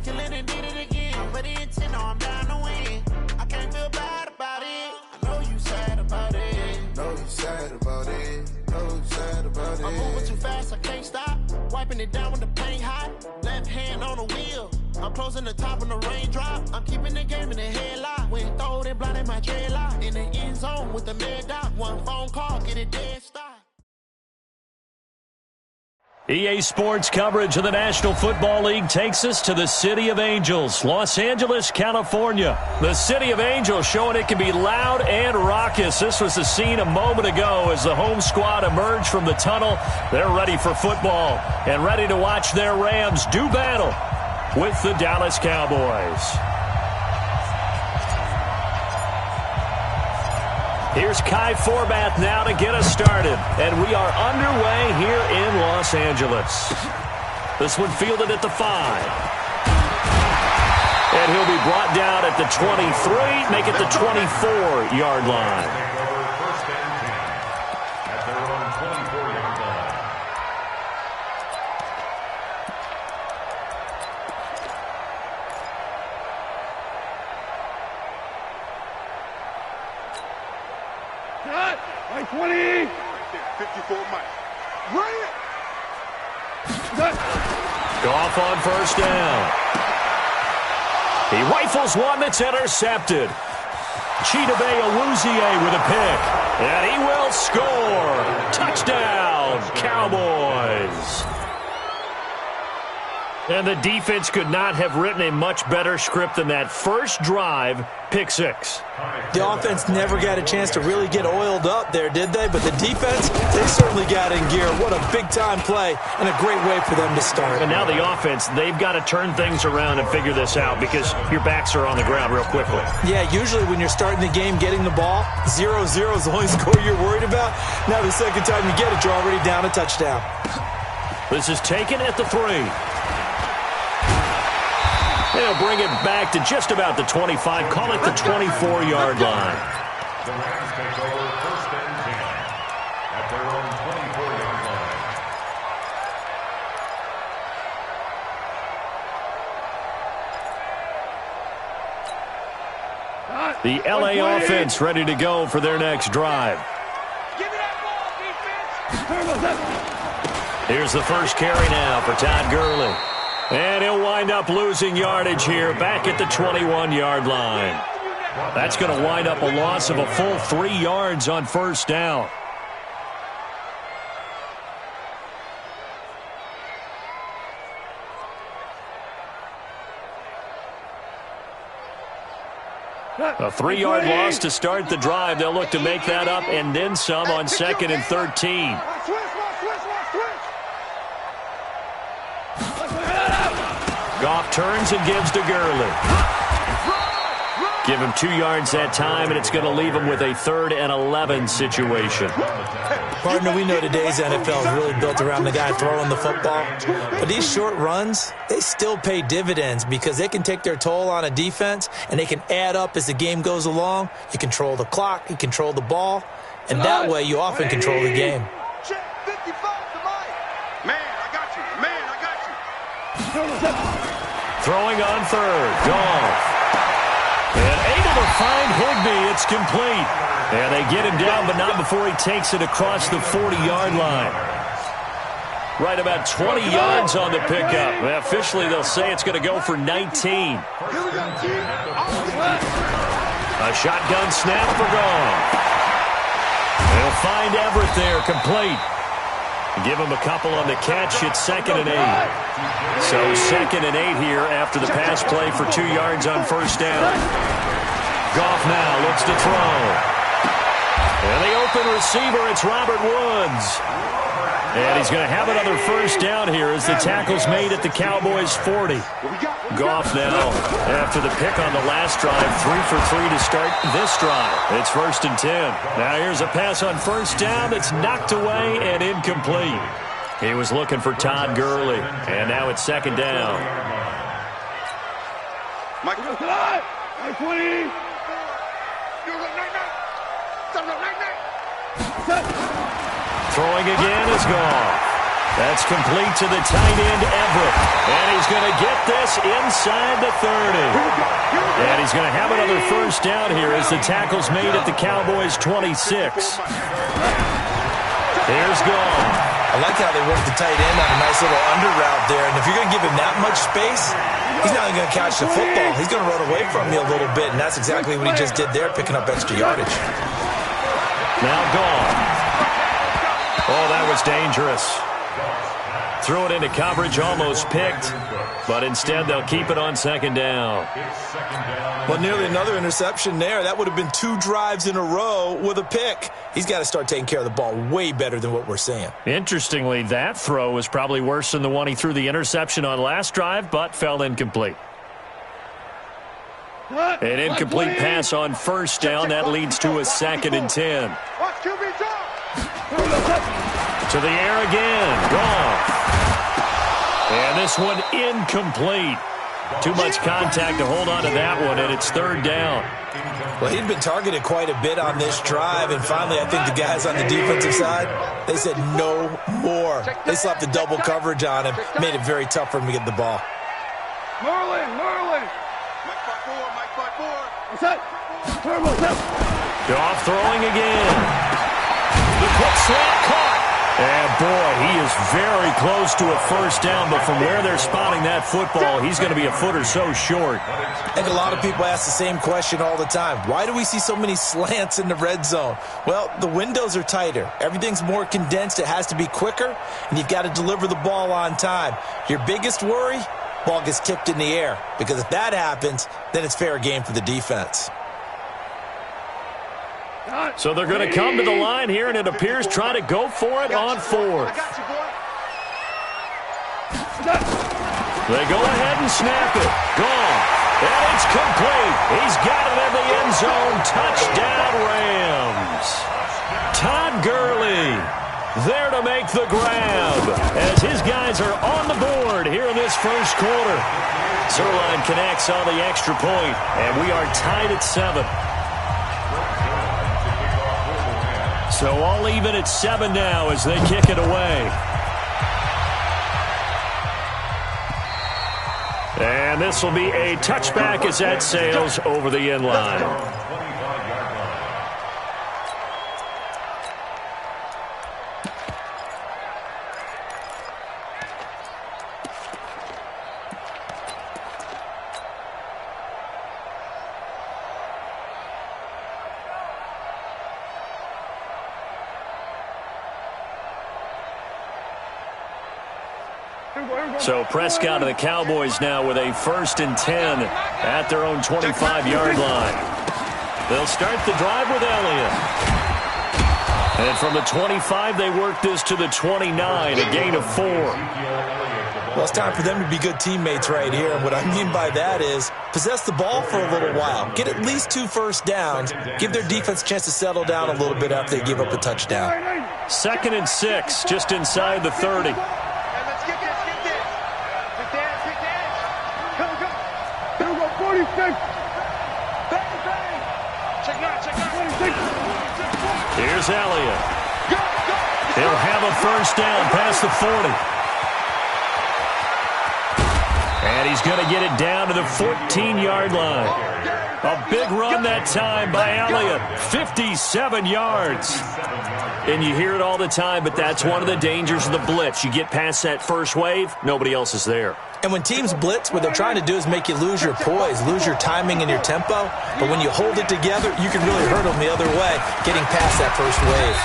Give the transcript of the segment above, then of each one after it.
kill it and did it again. But the intent, no, I'm down to win. I can't feel bad about it. I know you sad about it. Know you sad about it. Know you sad about it. I'm moving too fast, I can't stop. Wiping it down when the paint hot. Left hand on the wheel. I'm closing the top when the raindrop. I'm keeping the game in the headlock. When throwed and blinded my dreadlock. In the end zone with the mad dot. One phone call, get it dead stop. EA Sports coverage of the National Football League takes us to the City of Angels, Los Angeles, California. The City of Angels showing it can be loud and raucous. This was the scene a moment ago as the home squad emerged from the tunnel. They're ready for football and ready to watch their Rams do battle with the Dallas Cowboys. Here's Kai Forbath now to get us started. And we are underway here in Los Angeles. This one fielded at the 5. And he'll be brought down at the 23, make it the 24-yard line. Like 20. 54 Mike. Bring it. Goff on first down. He rifles one that's intercepted. Chidobe Awuzie with a pick. And he will score. Touchdown, Cowboys. And the defense could not have written a much better script than that first drive, pick 6. The offense never got a chance to really get oiled up there, did they? But the defense, they certainly got in gear. What a big-time play and a great way for them to start. And now the offense, they've got to turn things around and figure this out because your backs are on the ground real quickly. Yeah, usually when you're starting the game, getting the ball, 0-0 is the only score you're worried about. Now the second time you get it, you're already down a touchdown. This is taken at the 3. They'll bring it back to just about the 25. Call it the 24-yard line. The Rams take over first and 10 at their own 24-yard line. The LA offense ready to go for their next drive. Give me that ball, defense. Here's the first carry now for Todd Gurley. And he'll wind up losing yardage here back at the 21-yard line. That's going to wind up a loss of a full 3 yards on first down. A 3-yard loss to start the drive. They'll look to make that up and then some on 2nd and 13. Goff turns and gives to Gurley. Give him 2 yards that time, and it's going to leave him with a 3rd and 11 situation. Partner, we know today's NFL is really built around the guy throwing the football. But these short runs, they still pay dividends because they can take their toll on a defense, and they can add up as the game goes along. You control the clock, you control the ball, and that way you often control the game. Throwing on 3rd, Goff. And able to find Higbee, it's complete. And they get him down, but not before he takes it across the 40-yard line. Right about 20 yards on the pickup. Well, officially, they'll say it's going to go for 19. A shotgun snap for Goff. They'll find Everett there, complete. Give him a couple on the catch. It's 2nd and 8. So 2nd and 8 here after the pass play for 2 yards on first down. Goff now looks to throw. And the open receiver, it's Robert Woods. And he's going to have another first down here as the tackle's made at the Cowboys' 40. Goff now, after the pick on the last drive, 3 for 3 to start this drive. It's 1st and 10. Now here's a pass on first down that's knocked away and incomplete. He was looking for Todd Gurley, and now it's 2nd down. Mike 20. Throwing again is Goff. That's complete to the tight end, Everett. And he's going to get this inside the 30. And he's going to have another first down here as the tackle's made at the Cowboys' 26. Here's Gone. I like how they work the tight end on a nice little under route there. And if you're going to give him that much space, he's not even going to catch the football. He's going to run away from you a little bit, and that's exactly what he just did there, picking up extra yardage. Now Gone. Oh, that was dangerous. Threw it into coverage, almost picked, but instead they'll keep it on second down. Well, nearly another interception there. That would have been 2 drives in a row with a pick. He's got to start taking care of the ball way better than what we're seeing. Interestingly, that throw was probably worse than the one he threw the interception on last drive, but fell incomplete. An incomplete pass on first down. That leads to a 2nd and 10. To the air again. Gone. And this one incomplete. Too much contact to hold on to that one, and it's 3rd down. Well, he'd been targeted quite a bit on this drive, and finally I think the guys on the defensive side, they said no more. They slapped the double coverage on him, made it very tough for him to get the ball. Merlin. Mike 5-4. What's that? Goff throwing again. The quick slant caught. And, boy, he is very close to a first down, but from where they're spotting that football, he's going to be a foot or so short. I think a lot of people ask the same question all the time. Why do we see so many slants in the red zone? Well, the windows are tighter. Everything's more condensed. It has to be quicker, and you've got to deliver the ball on time. Your biggest worry? Ball gets tipped in the air, because if that happens, then it's fair game for the defense. So they're going to come to the line here, and it appears try to go for it on 4th. They go ahead and snap it. Gone. And it's complete. He's got it in the end zone. Touchdown, Rams. Todd Gurley there to make the grab as his guys are on the board here in this first quarter. Zerline connects on the extra point, and we are tied at 7. So all even at 7 now as they kick it away. And this will be a touchback as that sails over the end line. So Prescott and the Cowboys now with a 1st and 10 at their own 25-yard line. They'll start the drive with Elliott. And from the 25, they work this to the 29, a gain of 4. Well, it's time for them to be good teammates right here. And what I mean by that is possess the ball for a little while. Get at least 2 first downs. Give their defense a chance to settle down a little bit after they give up a touchdown. 2nd and 6, just inside the 30. Here's Elliott. He'll have a first down past the 40. And he's going to get it down to the 14-yard line. A big run that time by Elliott. 57 yards. And you hear it all the time, but that's one of the dangers of the blitz. You get past that first wave, nobody else is there. And when teams blitz, what they're trying to do is make you lose your poise, lose your timing and your tempo. But when you hold it together, you can really hurt them the other way, getting past that first wave.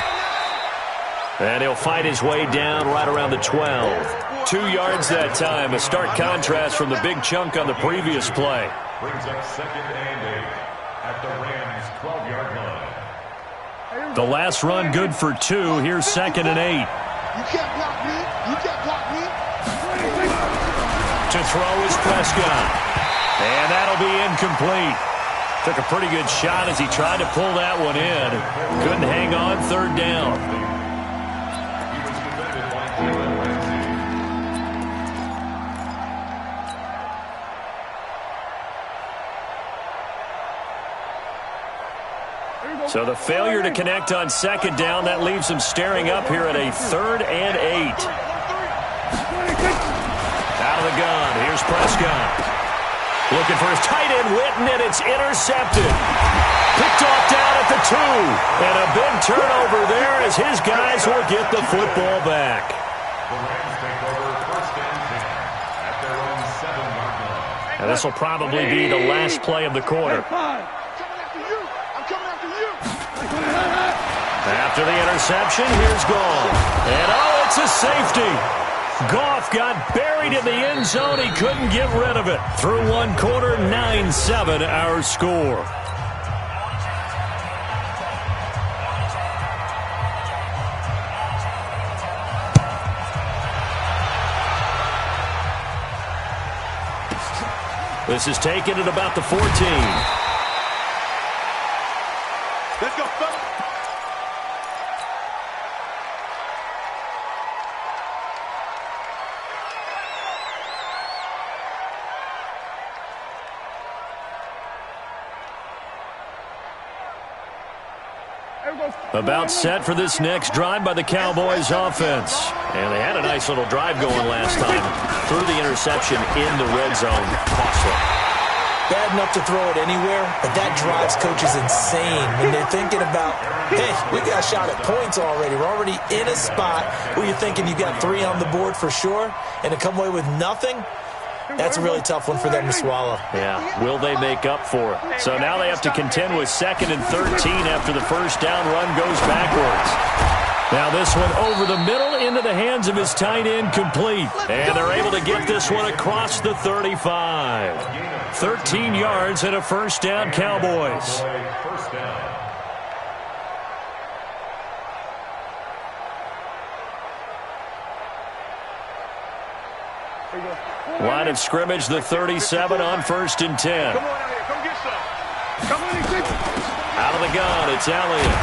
And he'll fight his way down right around the 12. 2 yards that time, a stark contrast from the big chunk on the previous play. Brings up 2nd and 8 at the Rams' 12-yard line. The last run good for 2. Here's 2nd and 8. You can't block me. You can't block me. To throw is Prescott. And that'll be incomplete. Took a pretty good shot as he tried to pull that one in. Couldn't hang on, 3rd down. So the failure to connect on 2nd down, that leaves him staring up here at a 3rd and 8. of the gun. Here's Prescott. Looking for his tight end, Witten, and it's intercepted. Picked off down at the 2. And a big turnover there as his guys will get the football back. The Rams take over first and 10 at their own 7-yard line. And this will probably be the last play of the quarter. After the interception, here's Goff. And oh, it's a safety. Goff got buried in the end zone. He couldn't get rid of it. Through one quarter, 9-7 our score. This is taken at about the 14. Let's go, fellas. About set for this next drive by the Cowboys offense. And they had a nice little drive going last time. Threw the interception in the red zone. Costly. Bad enough to throw it anywhere, but that drives coaches insane when they're thinking about, hey, we got a shot at points already. We're already in a spot where you're thinking you got 3 on the board for sure, and to come away with nothing, that's a really tough one for them to swallow. Yeah, will they make up for it? So now they have to contend with 2nd and 13 after the first down run goes backwards. Now this one over the middle into the hands of his tight end, complete. And they're able to get this one across the 35. 13 yards and a first down, Cowboys. First down. Line of scrimmage, the 37 on 1st and 10. Come on out here. Come get some. Come on, Out of the gun, it's Elliott.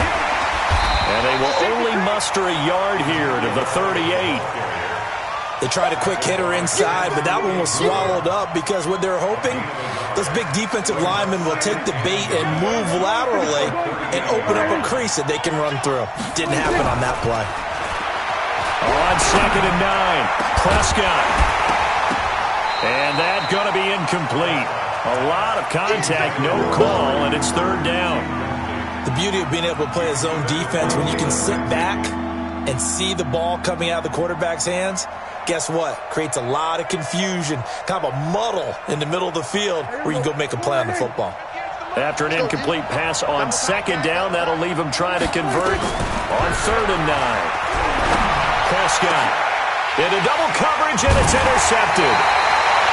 And they will only muster a yard here to the 38. They tried a quick hitter inside, but that one was swallowed up because what they're hoping, those big defensive linemen will take the bait and move laterally and open up a crease that they can run through. Didn't happen on that play. On 2nd and 9, Prescott. And that's going to be incomplete. A lot of contact, no call, and it's 3rd down. The beauty of being able to play a zone defense when you can sit back and see the ball coming out of the quarterback's hands, guess what? Creates a lot of confusion, kind of a muddle in the middle of the field where you can go make a play on the football. After an incomplete pass on 2nd down, that'll leave him trying to convert on 3rd and 9. Prescott into double coverage, and it's intercepted.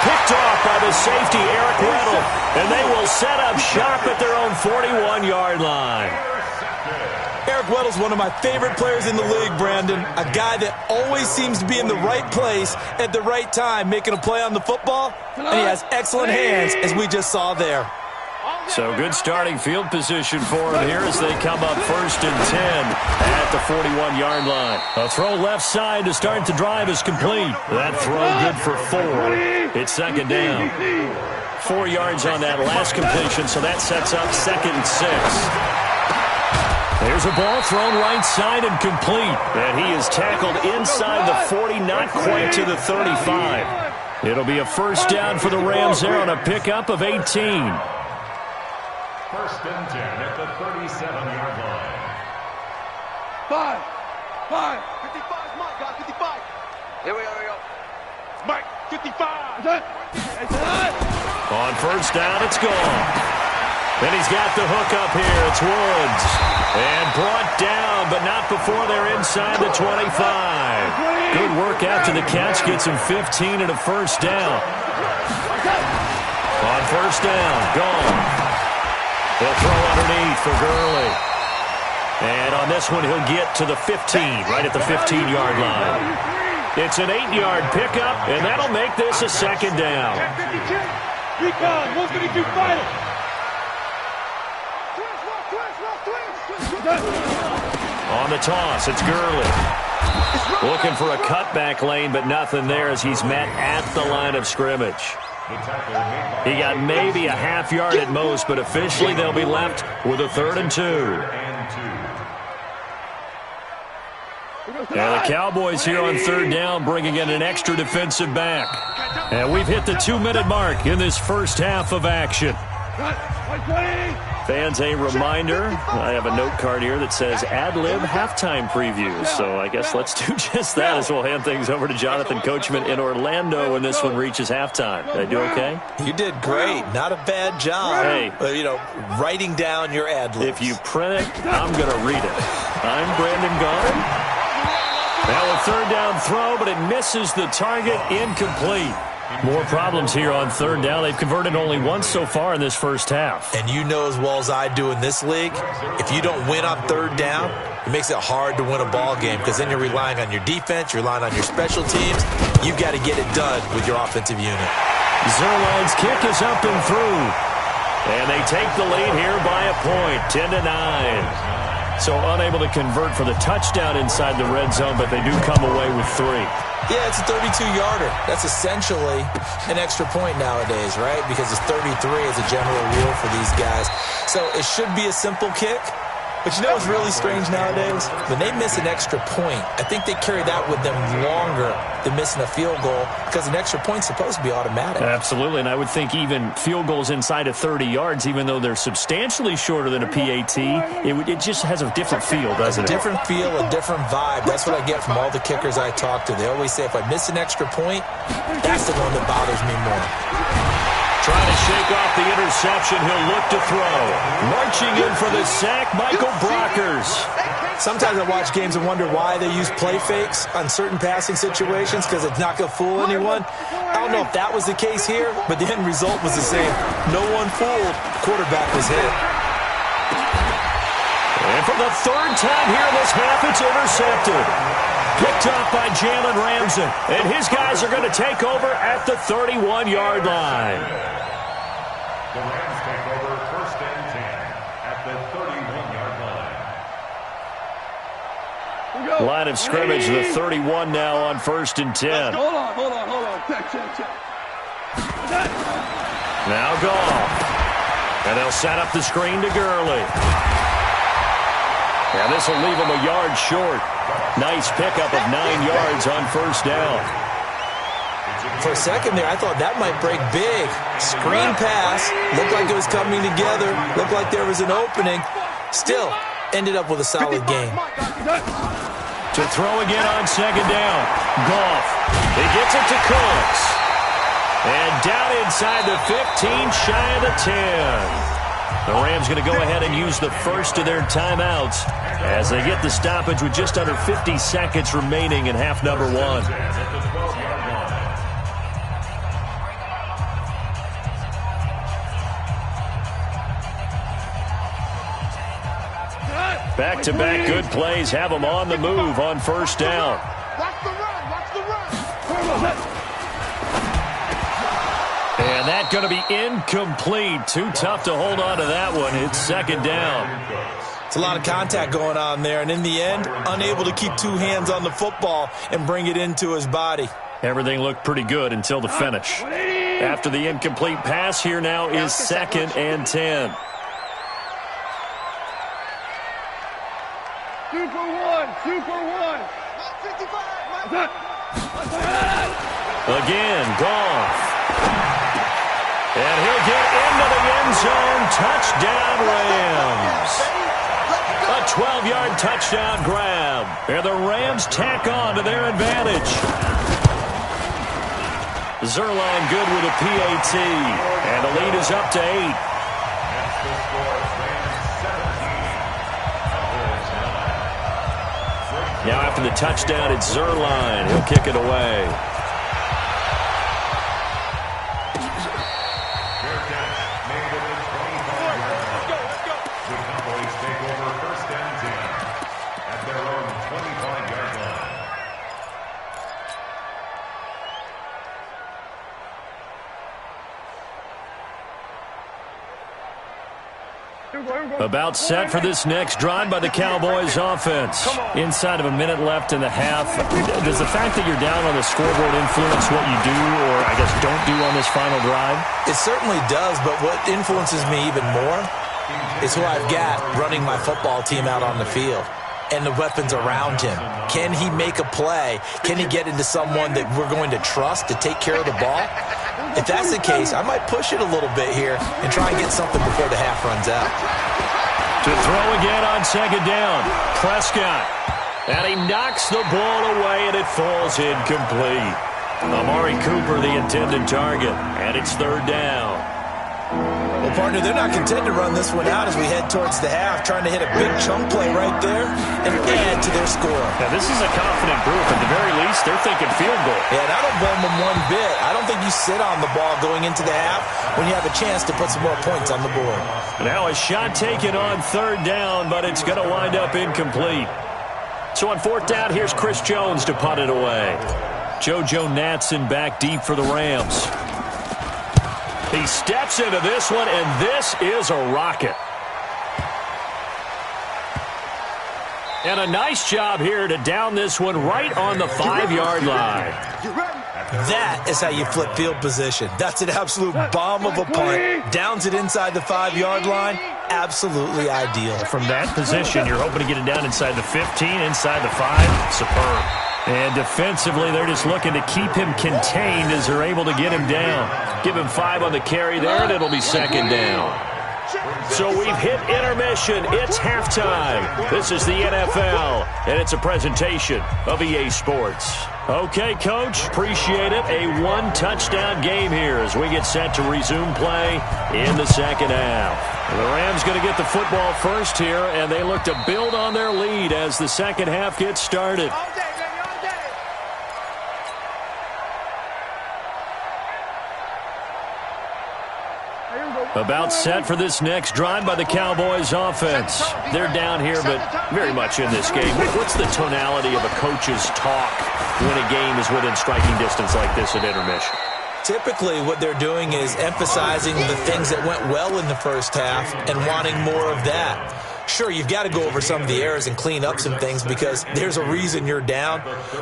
Picked off by the safety, Eric Weddle, and they will set up shop at their own 41-yard line. Eric Weddle's one of my favorite players in the league, Brandon. A guy that always seems to be in the right place at the right time, making a play on the football, and he has excellent hands, as we just saw there. So good starting field position for him here as they come up 1st and 10 at the 41-yard line. A throw left side to start the drive is complete. That throw good for 4. It's 2nd down. 4 yards on that last completion, so that sets up 2nd and 6. There's a ball thrown right side and complete. And he is tackled inside the 40, not quite to the 35. It'll be a first down for the Rams there on a pickup of 18. 1st and 10 at the 37-yard line. 5. 55 is Mike, guys, 55. Here we go. Mike, 55. On first down, it's gone. Then he's got the hook up here. It's Woods. And brought down, but not before they're inside the 25. Good work after the catch. Gets him 15 and a first down. On first down, gone. He'll throw underneath for Gurley. And on this one, he'll get to the 15, right at the 15-yard line. It's an 8-yard pickup, and that'll make this a 2nd down. On the toss, it's Gurley. Looking for a cutback lane, but nothing there as he's met at the line of scrimmage. He got maybe a half yard at most, but officially they'll be left with a 3rd and 2. And the Cowboys here on third down bringing in an extra defensive back. And we've hit the 2-minute mark in this first half of action. Fans, a reminder, I have a note card here that says ad-lib halftime previews. So I guess let's do just that as we'll hand things over to Jonathan Coachman in Orlando when this one reaches halftime. Did I do okay? You did great. Not a bad job. Hey. Writing down your ad-libs. If you print it, I'm going to read it. I'm Brandon Gaudin. Now a third down throw, but it misses the target, incomplete. More problems here on third down. They've converted only once so far in this first half. And you know as well as I do in this league, if you don't win on third down, it makes it hard to win a ball game because then you're relying on your defense, you're relying on your special teams. You've got to get it done with your offensive unit. Zuerlein's kick is up and through. And they take the lead here by a point, 10-9. So unable to convert for the touchdown inside the red zone, but they do come away with 3. Yeah, it's a 32-yarder. That's essentially an extra point nowadays, right? Because it's 33 as a general rule for these guys. So it should be a simple kick. But you know what's really strange nowadays? When they miss an extra point, I think they carry that with them longer than missing a field goal because an extra point's supposed to be automatic. Absolutely, and I would think even field goals inside of 30 yards, even though they're substantially shorter than a PAT, it just has a different feel, doesn't it? A different feel, a different vibe. That's what I get from all the kickers I talk to. They always say if I miss an extra point, that's the one that bothers me more. Trying to shake off the interception. He'll look to throw. Marching in for the sack, Michael Brockers. Sometimes I watch games and wonder why they use play fakes on certain passing situations because it's not going to fool anyone. I don't know if that was the case here, but the end result was the same. No one fooled. The quarterback was hit. And for the third time here in this half, it's intercepted. Picked up by Jalen Ramsey. And his guys are going to take over at the 31-yard line. The Rams take over first and 10 at the 31-yard line. Line of scrimmage, the 31 now on first and 10. Hold on. Check. Now Goff. And they'll set up the screen to Gurley. And this will leave him a yard short. Nice pickup of 9 yards on first down. For a second there, I thought that might break big. Screen pass. Looked like it was coming together. Looked like there was an opening. Still, ended up with a solid game. To throw again on second down. Goff. He gets it to Cooks. And down inside the 15, shy of the 10. The Rams going to go ahead and use the first of their timeouts as they get the stoppage with just under 50 seconds remaining in half number 1. Back-to-back good plays have them on the move on first down. Watch the run. And that's going to be incomplete. Too tough to hold on to that one. It's second down. It's a lot of contact going on there, and in the end, unable to keep 2 hands on the football and bring it into his body. Everything looked pretty good until the finish. After the incomplete pass, here now is second and 10. 2 for 1. 55. Again, Goff. And he'll get into the end zone. Touchdown, Rams. A 12-yard touchdown grab. And the Rams tack on to their advantage. Zuerlein good with a PAT. And the lead is up to 8. Now after the touchdown, it's Zuerlein. He'll kick it away. About set for this next drive by the Cowboys offense. Inside of a minute left in the half. Does the fact that you're down on the scoreboard influence what you do or, I guess, don't do on this final drive? It certainly does, but what influences me even more is who I've got running my football team out on the field. and the weapons around him. Can he make a play? Can he get into someone that we're going to trust to take care of the ball? If that's the case, I might push it a little bit here and try and get something before the half runs out. To throw again on second down, Prescott. And he knocks the ball away, and it falls incomplete. Amari Cooper, the intended target, and it's third down. Well, partner, they're not content to run this one out as we head towards the half, trying to hit a big chunk play right there and add to their score. Now, this is a confident group. At the very least, they're thinking field goal. Yeah, and I don't blame them one bit. I don't think you sit on the ball going into the half when you have a chance to put some more points on the board. Now a shot taken on third down, but it's going to wind up incomplete. So on fourth down, here's Chris Jones to punt it away. JoJo Natson back deep for the Rams. He steps into this one, and this is a rocket. And a nice job here to down this one right on the 5-yard line. That is how you flip field position. That's an absolute bomb of a punt. Downs it inside the 5-yard line. Absolutely ideal. From that position, you're hoping to get it down inside the 15, inside the 5. Superb. And defensively, they're just looking to keep him contained as they're able to get him down. Give him 5 on the carry there, and it'll be second down. So we've hit intermission. It's halftime. This is the NFL, and it's a presentation of EA Sports. Okay, Coach, appreciate it. A one-touchdown game here as we get set to resume play in the second half. The Rams going to get the football first here, and they look to build on their lead as the second half gets started. About set for this next drive by the Cowboys offense. They're down here, but very much in this game. What's the tonality of a coach's talk when a game is within striking distance like this at intermission? Typically, what they're doing is emphasizing the things that went well in the first half and wanting more of that. Sure, you've got to go over some of the errors and clean up some things because there's a reason you're down.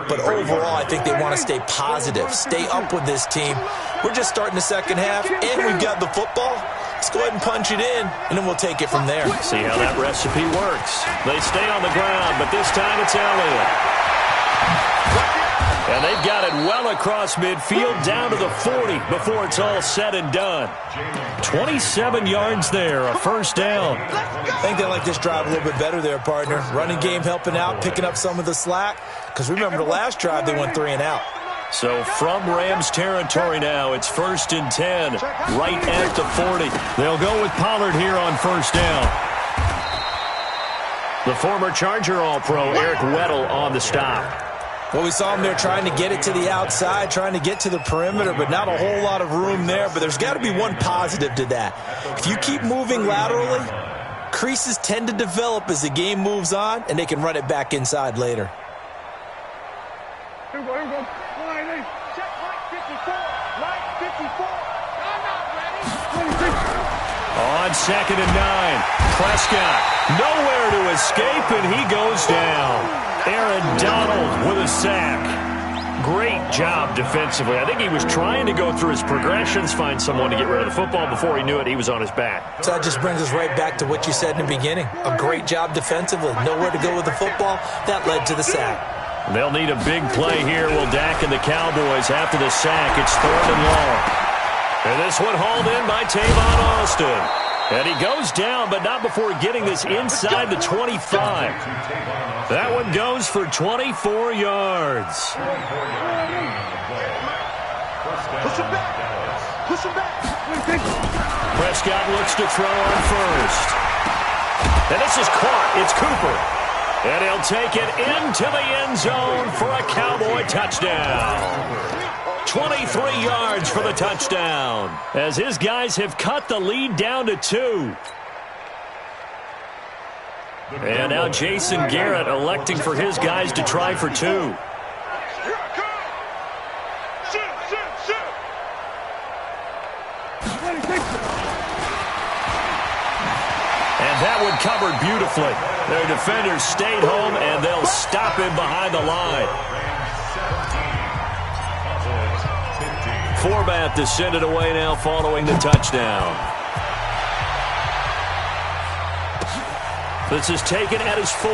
But overall, I think they want to stay positive, stay up with this team. We're just starting the second half, and we've got the football. Let's go ahead and punch it in, and then we'll take it from there. See how that recipe works. They stay on the ground, but this time it's Elliott. And they've got it well across midfield down to the 40 before it's all said and done. 27 yards there, a first down. I think they like this drive a little bit better there, partner. Running game helping out, picking up some of the slack. Because remember, the last drive they went 3 and out. So from Rams territory now, it's 1st and 10, right at the 40. They'll go with Pollard here on first down. The former Charger All-Pro, Eric Weddle, on the stop. Well, we saw him there trying to get it to the outside, trying to get to the perimeter, but not a whole lot of room there. But there's got to be one positive to that. If you keep moving laterally, creases tend to develop as the game moves on, and they can run it back inside later. Here we go, here we go. Check light 54. I'm not ready. On 2nd and 9, Prescott nowhere to escape, and he goes down. Aaron Donald with a sack. Great job defensively. I think he was trying to go through his progressions, find someone to get rid of the football. Before he knew it, he was on his back. So that just brings us right back to what you said in the beginning. A great job defensively. Nowhere to go with the football. That led to the sack. They'll need a big play here. Will Dak and the Cowboys after the sack. It's 3rd and long. And this one hauled in by Tavon Austin. And he goes down, but not before getting this inside the 25. That one goes for 24 yards. Push him back. Push him back. Prescott looks to throw on first. And this is caught. It's Cooper. And he'll take it into the end zone for a Cowboy touchdown. 23 yards for the touchdown, as his guys have cut the lead down to 2. And now Jason Garrett electing for his guys to try for 2. And that one covered beautifully. Their defenders stayed home, and they'll stop him behind the line. Forbath to send it away now following the touchdown. This is taken at his 4.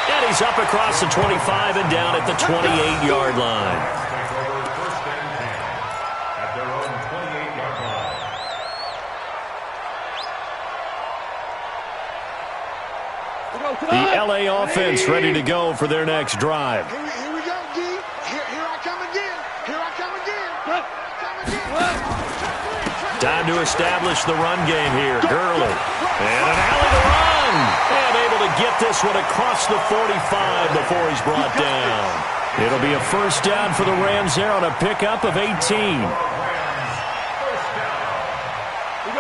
And he's up across the 25 and down at the 28-yard line. Take over first and 10 at their own 28-yard line. The LA offense ready to go for their next drive. Here we go, D. Here I come again. Here I come again. Time to establish the run game here. Gurley. And an alley to run. And able to get this one across the 45 before he's brought down. It'll be a first down for the Rams there on a pickup of 18.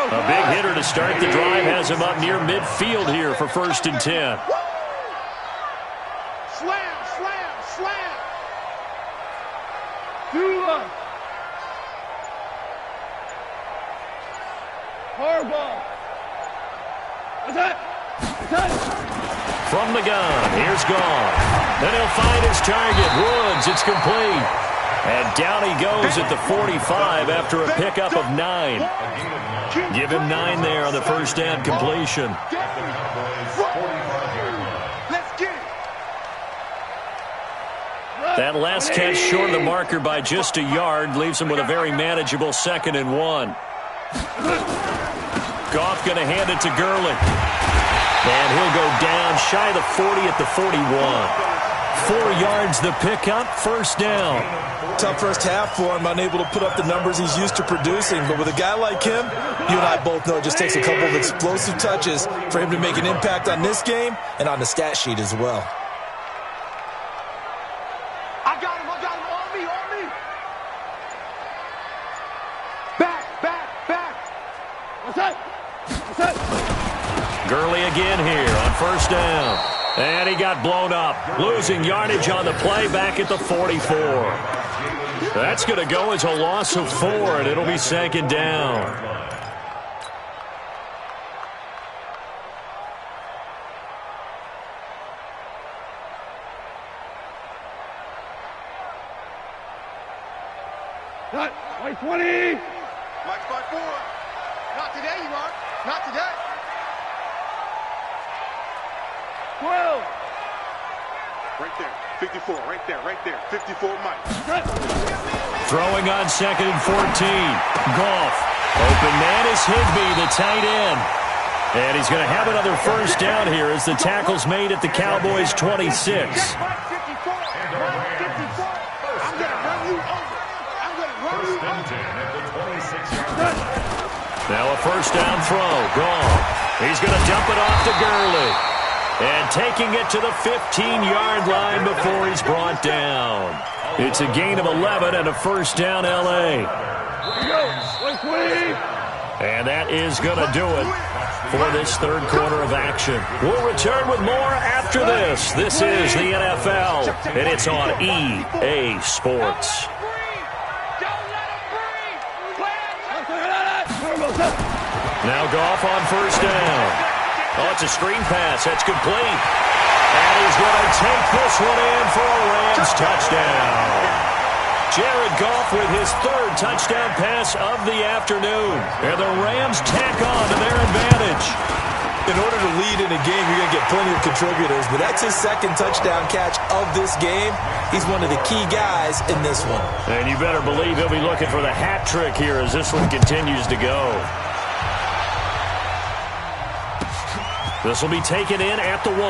A big hitter to start the drive has him up near midfield here for first and 10. Slam, slam, slam. Dula. Harbaugh. From the gun, here's Goff. Then he'll find his target, Woods. It's complete. And down he goes at the 45 after a pickup of 9. Give him 9 there on the first down completion. That last catch short of the marker by just a yard leaves him with a very manageable 2nd and 1. Goff going to hand it to Gurley. And he'll go down shy of the 40 at the 41. 4 yards the pickup, first down. Tough first half for him, unable to put up the numbers he's used to producing. But with a guy like him, you and I both know it just takes a couple of explosive touches for him to make an impact on this game and on the stat sheet as well. I got him, on me. Back. What's that? Gurley again here on first down. And he got blown up, losing yardage on the play back at the 44. That's going to go as a loss of 4, and it'll be 2nd down. Not by 20. Mike's by 4. Not today, you are. Not today. 12. Right there. 54. Right there. 54, Mike. Throwing on 2nd and 14. Goff. Open man is Higbee, the tight end. And he's going to have another first down here as the tackle's made at the Cowboys' 26. Now a first down throw. Goff. He's going to dump it off to Gurley. And taking it to the 15-yard line before he's brought down. It's a gain of 11 and a first down, L.A. And that is going to do it for this third quarter of action. We'll return with more after this. This is the NFL, and it's on EA Sports. Now Goff on first down. Oh, it's a screen pass. That's complete. And he's going to take this one in for a Rams touchdown. Jared Goff with his 3rd touchdown pass of the afternoon. And the Rams tack on to their advantage. In order to lead in a game, you're going to get plenty of contributors, but that's his 2nd touchdown catch of this game. He's one of the key guys in this one. And you better believe he'll be looking for the hat trick here as this one continues to go. This will be taken in at the 1.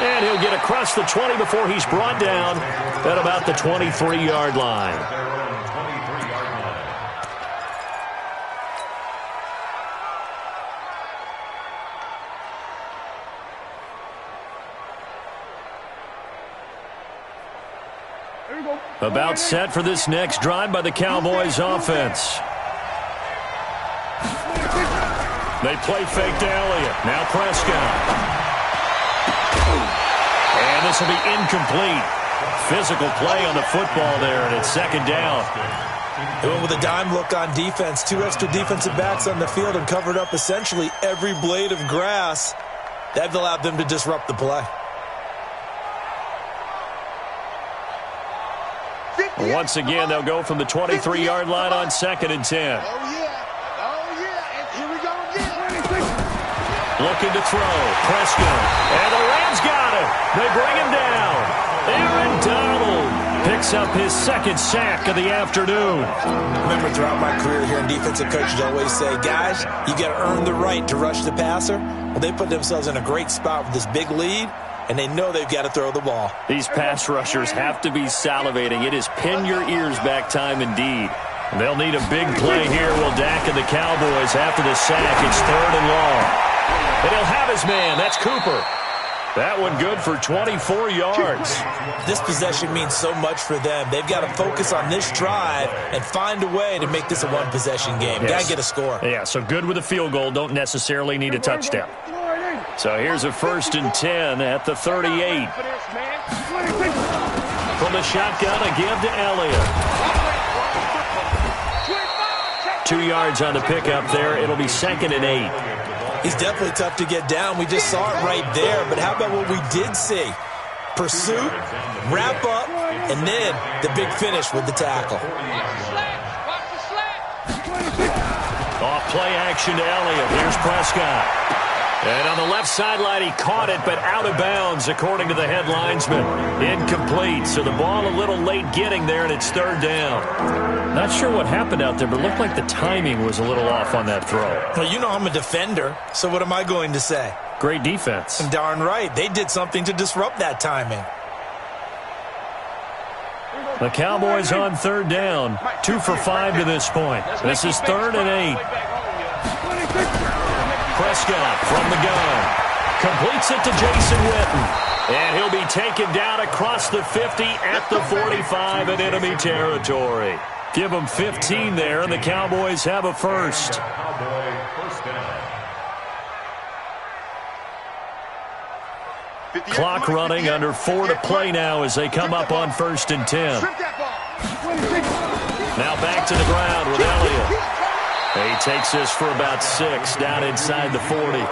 And he'll get across the 20 before he's brought down at about the 23-yard line. About set for this next drive by the Cowboys offense. They play fake to Elliott. Now Prescott. And this will be incomplete. Physical play on the football there, and it's 2nd down. They went with a dime look on defense. 2 extra defensive backs on the field and covered up essentially every blade of grass. That allowed them to disrupt the play. Once again, they'll go from the 23-yard line on 2nd and 10. Looking to throw. Prescott. And the Rams got him. They bring him down. Aaron Donald picks up his second sack of the afternoon. Remember, throughout my career here in defensive coaches always say, guys, you got to earn the right to rush the passer. Well, they put themselves in a great spot with this big lead, and they know they've got to throw the ball. These pass rushers have to be salivating. It is pin your ears back time indeed. They'll need a big play here. Will Dak and the Cowboys after the sack. It's 3rd and long. And he'll have his man. That's Cooper. That one good for 24 yards. This possession means so much for them. They've got to focus on this drive and find a way to make this a one-possession game. Yes. Got to get a score. Yeah, so good with a field goal. Don't necessarily need a touchdown. So here's a 1st and 10 at the 38. From the shotgun, a give to Elliott. 2 yards on the pickup there. It'll be 2nd and 8. He's definitely tough to get down. We just saw it right there. But how about what we did see? Pursuit, wrap up, and then the big finish with the tackle. Off play action to Elliott. Here's Prescott. And on the left sideline, he caught it, but out of bounds, according to the head linesman. Incomplete, so the ball a little late getting there, and it's 3rd down. Not sure what happened out there, but it looked like the timing was a little off on that throw. Well, you know I'm a defender, so what am I going to say? Great defense. And darn right, they did something to disrupt that timing. The Cowboys on 3rd down, 2 for 5 to this point. This is 3rd and 8. Prescott from the gun. Completes it to Jason Witten. And he'll be taken down across the 50 at the 45 in enemy territory. Give them 15 there, and the Cowboys have a first. Clock running, under 4 to play now as they come up on 1st and 10. Now back to the ground with Elliott. He takes this for about 6 down inside the 40.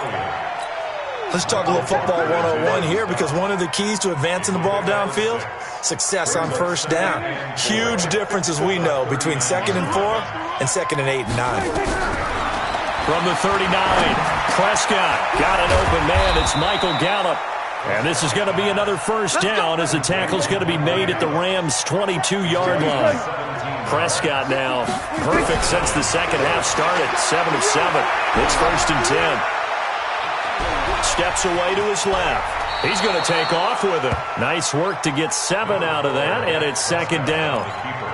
Let's talk a little football 101 here, because one of the keys to advancing the ball downfield, success on 1st down. Huge difference, as we know, between 2nd and 4 and 2nd and 8 and 9. From the 39, Prescott got an open man. It's Michael Gallup. And this is going to be another 1st down as the tackle's going to be made at the Rams' 22-yard line. Prescott now perfect since the second half started. 7 of 7. It's 1st and 10. Steps away to his left. He's going to take off with it. Nice work to get 7 out of that, and it's 2nd down.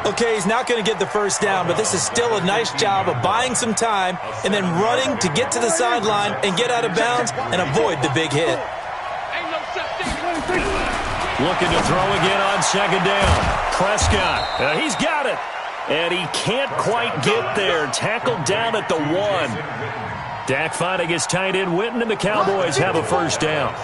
Okay, he's not going to get the 1st down, but this is still a nice job of buying some time and then running to get to the sideline and get out of bounds and avoid the big hit. Looking to throw again on 2nd down. Prescott, he's got it. And he can't quite get there. Tackled down at the 1. Dak finding his tight end Witten, and the Cowboys have a 1st down.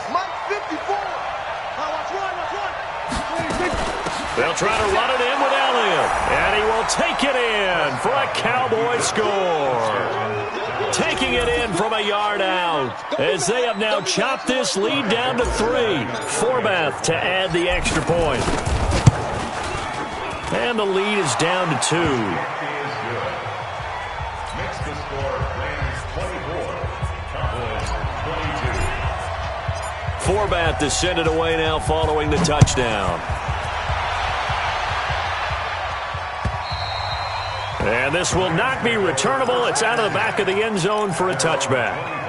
They'll try to run it in with Elliott. And he will take it in for a Cowboy score. Taking it in from a yard out as they have now chopped this lead down to 3. Forbath to add the extra point. And the lead is down to 2. Makes the score Rams 24, Cowboys 22. Forbath to send it away now following the touchdown. And this will not be returnable. It's out of the back of the end zone for a touchback.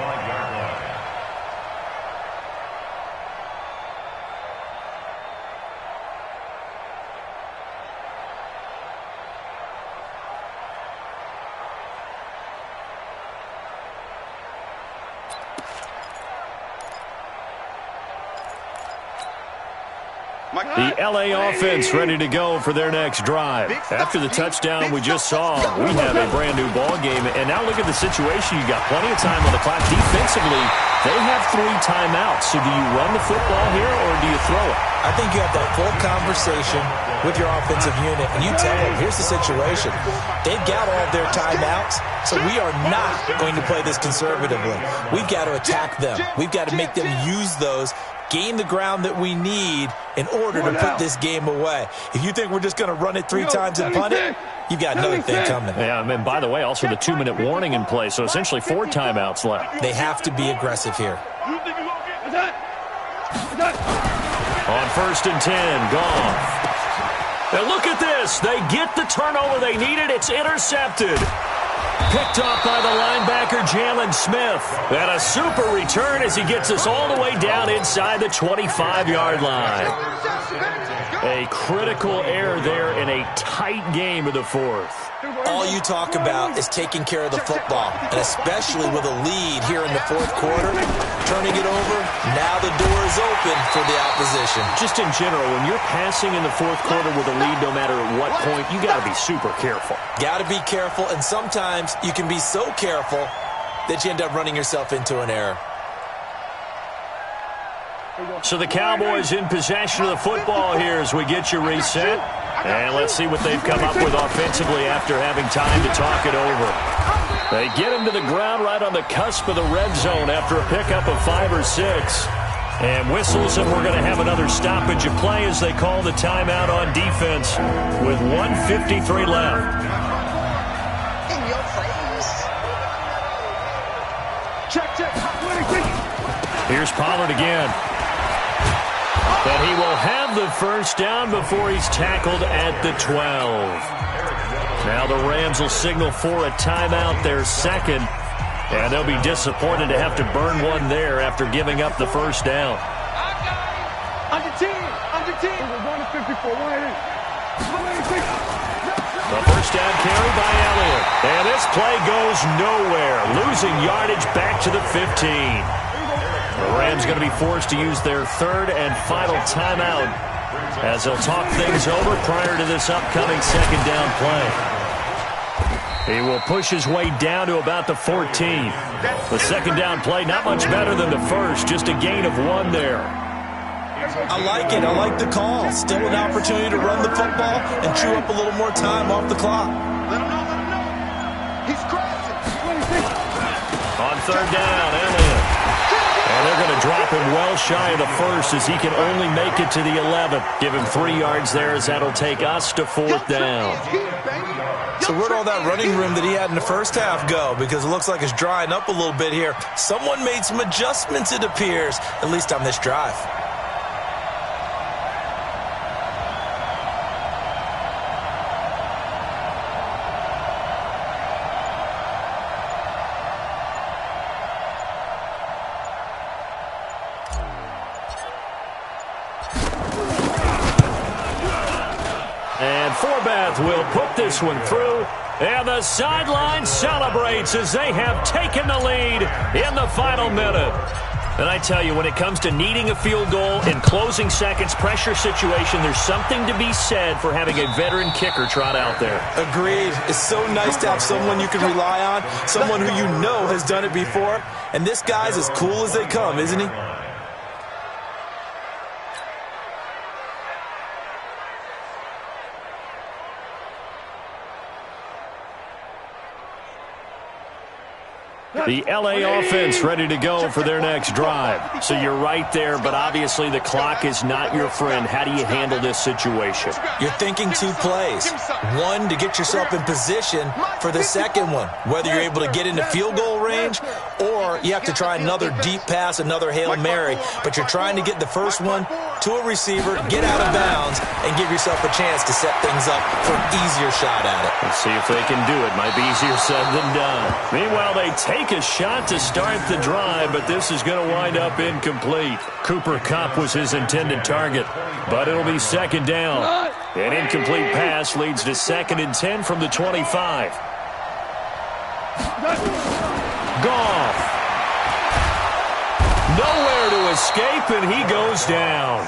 The LA offense ready to go for their next drive. After the touchdown we just saw, we have a brand new ball game. And now look at the situation. You got plenty of time on the clock. Defensively, they have 3 timeouts. So do you run the football here or do you throw it? I think you have that full conversation with your offensive unit, and you tell them, here's the situation. They've got all of their timeouts, so we are not going to play this conservatively. We've got to attack them. We've got to make them use those, gain the ground that we need in order to put this game away. If you think we're just going to run it 3 times and punt it, you got another thing coming. Yeah, and by the way, also the 2-minute warning in play, so essentially 4 timeouts left. They have to be aggressive here. On 1st and 10, Goff. And look at this. They get the turnover they needed. It's intercepted. Picked off by the linebacker, Jalen Smith. And a super return as he gets us all the way down inside the 25-yard line. A critical error there in a tight game of the fourth. All you talk about is taking care of the football, and especially with a lead here in the fourth quarter, turning it over, now the door is open for the opposition. Just in general, when you're passing in the fourth quarter with a lead, no matter at what point, you got to be super careful. Got to be careful, and sometimes you can be so careful that you end up running yourself into an error. So the Cowboys in possession of the football here as we get you reset. And let's see what they've come up with offensively after having time to talk it over. They get him to the ground right on the cusp of the red zone after a pickup of 5 or 6. And whistles, and we're going to have another stoppage of play as they call the timeout on defense with 1:53 left. In your face. Check. Here's Pollard again. And he will have the first down before he's tackled at the 12. Now the Rams will signal for a timeout, their second. And they'll be disappointed to have to burn one there after giving up the first down. Under 10. We're going to 54. 186. The first down carry by Elliott. And this play goes nowhere, losing yardage back to the 15. The Rams going to be forced to use their third and final timeout as they'll talk things over prior to this upcoming second down play. He will push his way down to about the 14. The second down play, not much better than the first, just a gain of 1 there. I like it. I like the call. Still an opportunity to run the football and chew up a little more time off the clock. Let him know. He's crashing. On third down, Elliott. And they're going to drop him well shy of the first as he can only make it to the 11th. Give him 3 yards there as that'll take us to 4th down. So where'd all that running room that he had in the first half go? Because it looks like it's drying up a little bit here. Someone made some adjustments, it appears, at least on this drive. Will put this one through, and the sideline celebrates as they have taken the lead in the final minute. And I tell you, when it comes to needing a field goal in closing seconds, pressure situation, there's something to be said for having a veteran kicker trot out there. Agreed. It's so nice to have someone you can rely on, someone who you know has done it before. And this guy's as cool as they come, isn't he? The LA offense ready to go for their next drive. So you're right there, but obviously the clock is not your friend. How do you handle this situation? You're thinking 2 plays. One, to get yourself in position for the second one, whether you're able to get into field goal range or you have to try another deep pass, another Hail Mary. But you're trying to get the first one to a receiver, get out of bounds, and give yourself a chance to set things up for an easier shot at it. Let's see if they can do it. Might be easier said than done. Meanwhile, they take a shot to start the drive, but this is going to wind up incomplete. Cooper Kupp was his intended target, but it'll be second down. An incomplete pass leads to 2nd and 10 from the 25. Goff. Nowhere to escape, and he goes down.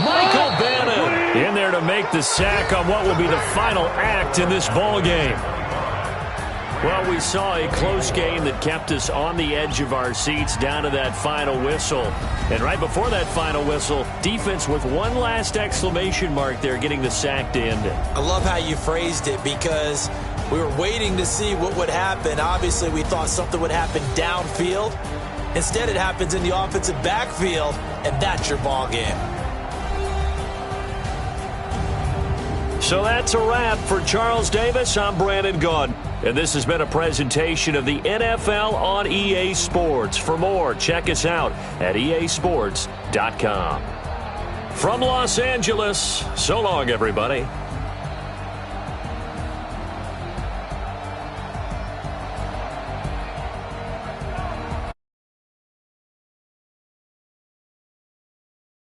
Michael Bennett in there to make the sack on what will be the final act in this ball game. Well, we saw a close game that kept us on the edge of our seats down to that final whistle. And right before that final whistle, defense with one last exclamation mark there, getting the sack to end it. I love how you phrased it because we were waiting to see what would happen. Obviously, we thought something would happen downfield. Instead, it happens in the offensive backfield, and that's your ball game. So that's a wrap. For Charles Davis, I'm Brandon Gaudin. And this has been a presentation of the NFL on EA Sports. For more, check us out at easports.com. From Los Angeles, so long, everybody.